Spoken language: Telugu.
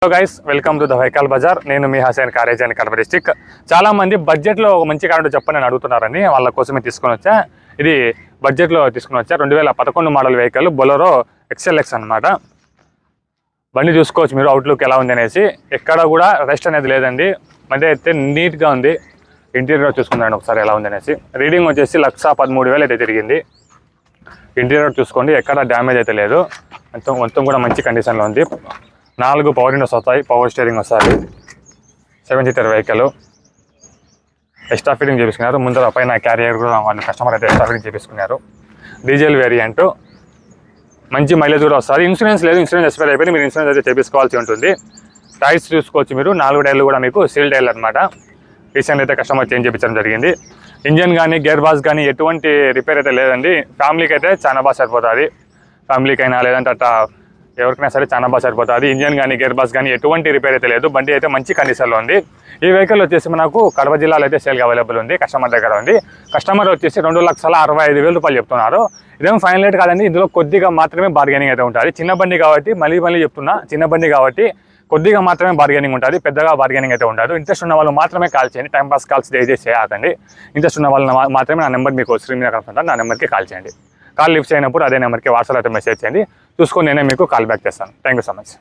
Hello guys, welcome to the vehicle bazaar. నేను మీ హసైన్ కారేజ్ అండ్ కడప డిస్టిక్. చాలా మంది బడ్జెట్లో ఒక మంచి కార్ చెప్పని అని అడుగుతున్నారని వాళ్ళ కోసమే తీసుకొని వచ్చా. ఇది బడ్జెట్లో తీసుకొని వచ్చా. 2011 మోడల్ వెహికల్ బొలెరో XLX అనమాట. బండి చూసుకోవచ్చు మీరు, అవుట్లుక్ ఎలా ఉంది అనేసి. ఎక్కడ కూడా రెస్ట్ అనేది లేదండి. మధ్య అయితే నీట్గా ఉంది. ఇంటీరియర్ చూసుకున్నాను ఒకసారి ఎలా ఉంది అనేసి. రీడింగ్ వచ్చేసి 1,13,000 అయితే తిరిగింది. ఇంటీరియర్ చూసుకోండి, ఎక్కడ డ్యామేజ్ అయితే లేదు. మొత్తం కూడా మంచి కండిషన్లో ఉంది. 4 పవర్ విండోస్ వస్తాయి, పవర్ స్టీరింగ్ వస్తుంది. 7 సీటర్ వెహికల్. ఎక్స్ట్రా ఫిట్టింగ్ చేపించుకున్నారు. ముందర పైన క్యారియర్ కూడా వాళ్ళు కస్టమర్ అయితే ఎక్స్ట్రా ఫిట్టింగ్ చేపించుకున్నారు. డీజిల్ వేరియంట్, మంచి మైలేజ్ కూడా వస్తుంది. ఇన్సూరెన్స్ లేదు, ఇన్సూరెన్స్ ఎక్స్పైర్ అయిపోయి మీరు ఇన్సూరెన్స్ అయితే చేపించుకోవాల్సి ఉంటుంది. టైర్స్ చూసుకోవచ్చు మీరు, 4 టైర్లు కూడా మీకు సీల్ టైర్లు అనమాట. రీసెంట్ అయితే కస్టమర్ చేంజ్ చేయించడం జరిగింది. ఇంజన్ కానీ గేర్ బాక్స్ కానీ ఎటువంటి రిపేర్ అయితే లేదండి. ఫ్యామిలీకి అయితే చాలా బాగా సరిపోతుంది. ఫ్యామిలీకైనా లేదంటే అట్లా ఎవరికైనా సరే చాలా బాగా సరిపోతుంది. ఇంజన్ కానీ గేర్ బాక్స్ కానీ ఎటువంటి రిపేర్ అయితే లేదు. బండి అయితే మంచి కండిషన్లో ఉంది. ఈ వెహికల్ వచ్చేసి మనకు కడప జిల్లాలో అయితే సేల్గా అవైలబుల్ ఉంది, కస్టమర్ దగ్గర ఉంది. కస్టమర్ వచ్చేసి 2,65,000 చెప్తున్నారు. ఇదేమో ఫైనల్ రేట్ కాదండి, ఇందులో కొద్దిగా మాత్రమే బార్గెనింగ్ అయితే ఉంటుంది. చిన్న బండి కాబట్టి మళ్ళీ చెప్తున్నా, చిన్న బండి కాబట్టి కొద్దిగా మాత్రమే బార్గెనింగ్ ఉంటుంది, పెద్దగా బార్గెనింగ్ అయితే ఉండదు. ఇంట్రెస్ట్ ఉన్న వాళ్ళు మాత్రమే కాల్ చేయండి. టైం పాస్ కాల్స్ దయచేసి చేయకండి. ఇంట్రెస్ట్ ఉన్న వాళ్ళు మాత్రమే నా నెంబర్ మీకు స్క్రీన్ మీద కనుకుంటాను, నా నెంబర్కి కాల్ చేయండి. కాల్ లిఫ్ట్ చేయనప్పుడు అదే నెంబర్కి వాట్సాప్ అయితే మెసేజ్ చేయండి. చూసుకొని నేనే మీకు కాల్ బ్యాక్ చేస్తాను. Thank you so much.